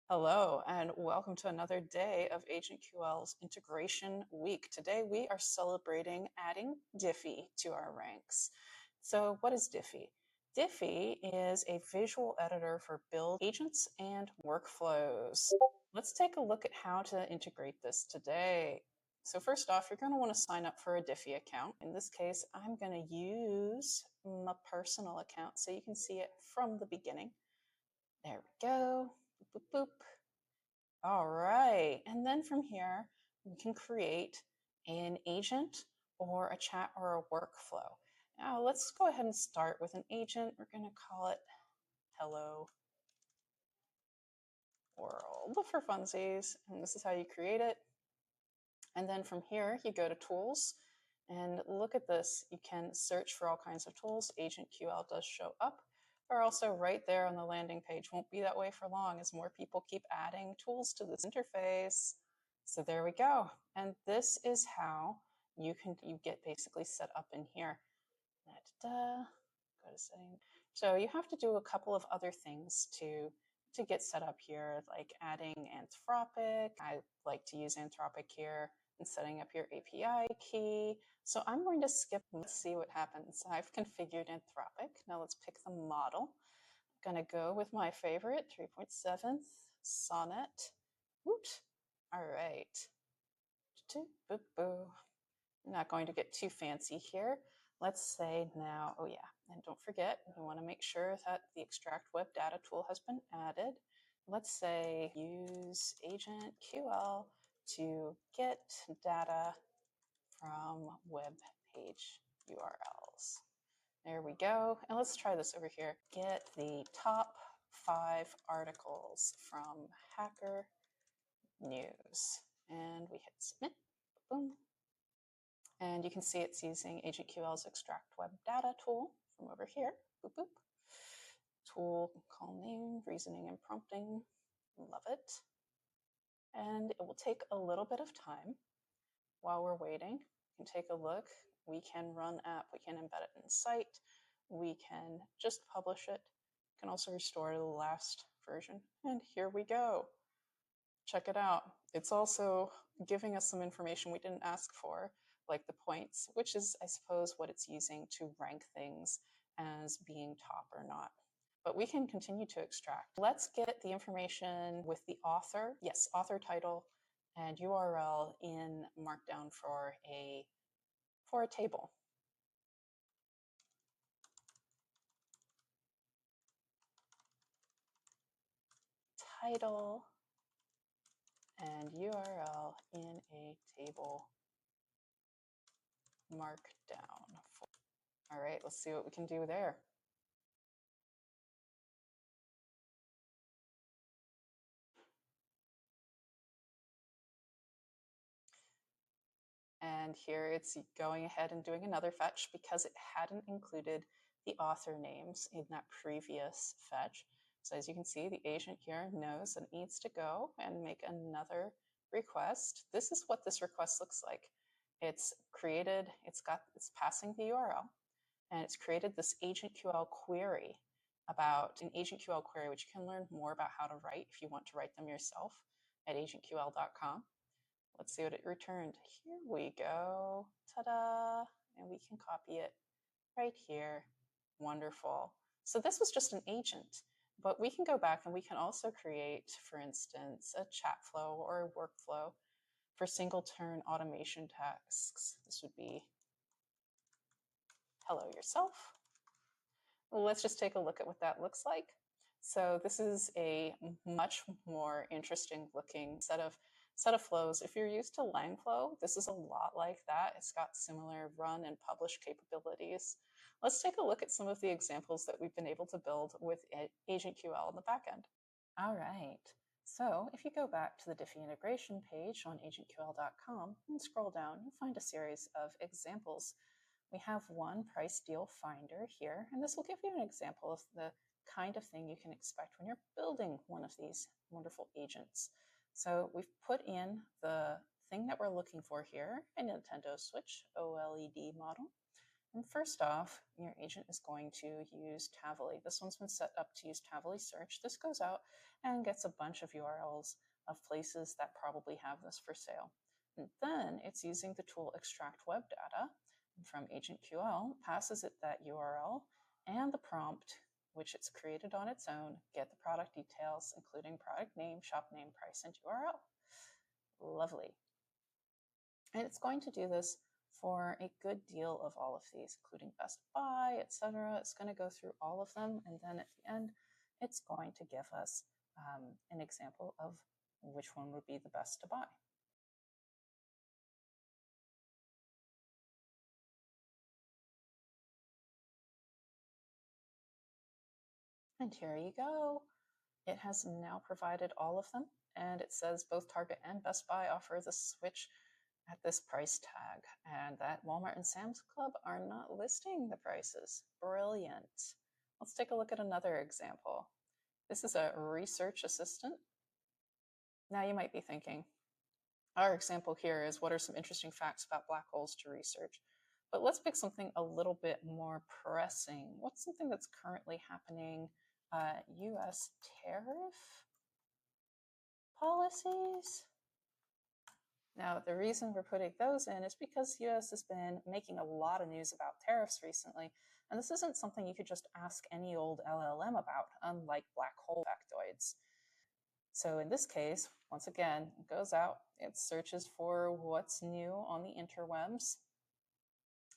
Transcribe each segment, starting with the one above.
Hello, and welcome to another day of AgentQL's Integration Week. Today we are celebrating adding Dify to our ranks. So what is Dify? Dify is a visual editor for build agents and workflows. Let's take a look at how to integrate this today. So first off, you're going to want to sign up for a Dify account. In this case, I'm going to use my personal account so you can see it from the beginning. There we go. Boop, boop, boop. All right, and then from here, we can create an agent or a chat or a workflow. Now let's go ahead and start with an agent. We're gonna call it Hello World for funsies, and this is how you create it. And then from here, you go to Tools, and look at this. You can search for all kinds of tools. AgentQL does show up. They're also right there on the landing page. Won't be that way for long as more people keep adding tools to this interface. So there we go. And this is how you get basically set up in here. Go to settings. So you have to do a couple of other things to get set up here, like adding Anthropic. I like to use Anthropic here and setting up your API key. So I'm going to skip. Let's see what happens. I've configured Anthropic. Now let's pick the model. I'm going to go with my favorite, 3.7 Sonnet. Woot. All right. Boo boo. I'm not going to get too fancy here. Let's say now, oh yeah, and don't forget, we want to make sure that the extract web data tool has been added. Let's say use AgentQL to get data from web page URLs. There we go. And let's try this over here. Get the top 5 articles from Hacker News. And we hit submit. Boom. And you can see it's using AgentQL's extract web data tool from over here. Boop, boop. Tool, call name, reasoning and prompting. Love it. And it will take a little bit of time while we're waiting. You can take a look. We can run app. We can embed it in site. We can just publish it. We can also restore to the last version. And here we go. Check it out. It's also giving us some information we didn't ask for, like the points, which is, I suppose, what it's using to rank things as being top or not. But we can continue to extract. Let's get the information with the author, yes, author title and URL in Markdown for a table. Title and URL in a table Markdown. All right, let's see what we can do there. And here it's going ahead and doing another fetch because it hadn't included the author names in that previous fetch. So as you can see, the agent here knows that it needs to go and make another request. This is what this request looks like. It's created, it's passing the URL, and it's created this AgentQL query about an AgentQL query, which you can learn more about how to write if you want to write them yourself at agentql.com. Let's see what it returned. Here we go. Ta-da! And we can copy it right here. Wonderful. So this was just an agent, but we can go back and we can also create, for instance, a chat flow or a workflow for single turn automation tasks. This would be hello yourself. Well, let's just take a look at what that looks like. So this is a much more interesting looking set of flows. If you're used to Langflow, this is a lot like that. It's got similar run and publish capabilities. Let's take a look at some of the examples that we've been able to build with AgentQL in the backend. All right. So if you go back to the Dify integration page on agentql.com and scroll down, you'll find a series of examples. We have one price deal finder here, and this will give you an example of the kind of thing you can expect when you're building one of these wonderful agents. So we've put in the thing that we're looking for here, a Nintendo Switch OLED model. And first off, your agent is going to use Tavily. This one's been set up to use Tavily search. This goes out and gets a bunch of URLs of places that probably have this for sale. And then it's using the tool extract web data from AgentQL, passes it that URL and the prompt, which it's created on its own, get the product details, including product name, shop name, price, and URL. Lovely. And it's going to do this for a good deal of all of these, including Best Buy, etc. It's going to go through all of them, and then at the end, it's going to give us an example of which one would be the best to buy. And here you go. It has now provided all of them, and it says both Target and Best Buy offer the switch at this price tag, and that Walmart and Sam's Club are not listing the prices. Brilliant. Let's take a look at another example. This is a research assistant. Now you might be thinking, our example here is what are some interesting facts about black holes to research? But let's pick something a little bit more pressing. What's something that's currently happening? US tariff policies? Now, the reason we're putting those in is because US has been making a lot of news about tariffs recently, and this isn't something you could just ask any old LLM about, unlike black hole factoids. So in this case, once again, it goes out, it searches for what's new on the interwebs,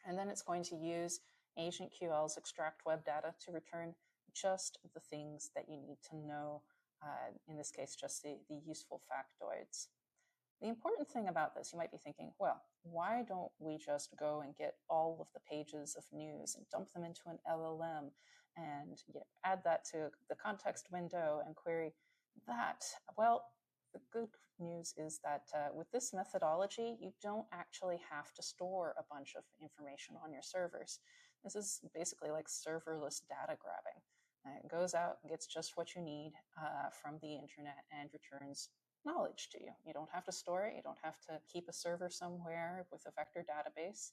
and then it's going to use AgentQL's extract web data to return just the things that you need to know, in this case, just the useful factoids. The important thing about this, you might be thinking, well, why don't we just go and get all of the pages of news and dump them into an LLM and add that to the context window and query that? Well, the good news is that with this methodology, you don't actually have to store a bunch of information on your servers. This is basically like serverless data grabbing. It goes out and gets just what you need from the internet and returns knowledge to you. You don't have to store it. You don't have to keep a server somewhere with a vector database.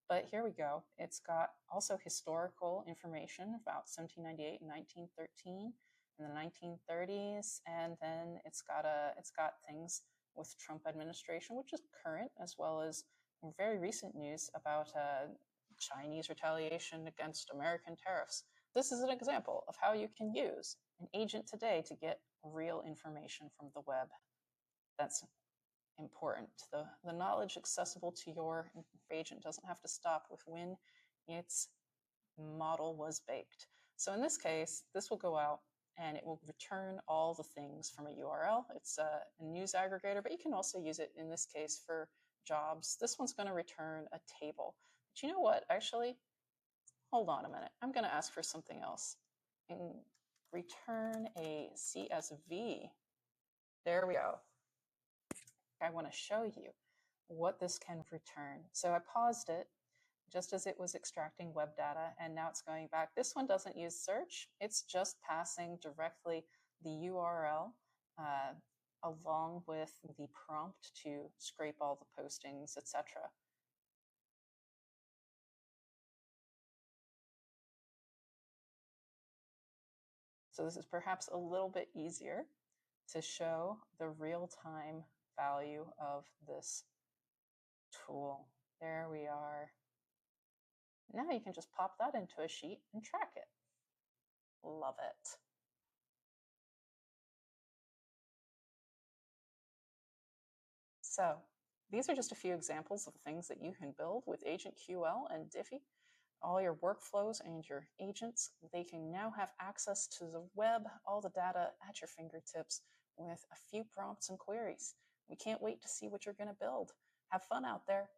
But here we go. It's got also historical information about 1798 and 1913 and the 1930s, and then it's got things with Trump administration, which is current, as well as very recent news about Chinese retaliation against American tariffs. This is an example of how you can use an agent today to get real information from the web. That's important. The knowledge accessible to your agent doesn't have to stop with when its model was baked. So in this case, this will go out and it will return all the things from a URL. It's a news aggregator, but you can also use it in this case for jobs. This one's going to return a table. But you know what? Actually, hold on a minute. I'm going to ask for something else. And return a CSV. There we go. I want to show you what this can return. So I paused it just as it was extracting web data, and now it's going back. This one doesn't use search. It's just passing directly the URL along with the prompt to scrape all the postings, etc. So this is perhaps a little bit easier to show the real-time value of this tool. There we are. Now you can just pop that into a sheet and track it. Love it. So these are just a few examples of things that you can build with AgentQL and Dify. All your workflows and your agents, they can now have access to the web, all the data at your fingertips with a few prompts and queries. We can't wait to see what you're going to build. Have fun out there.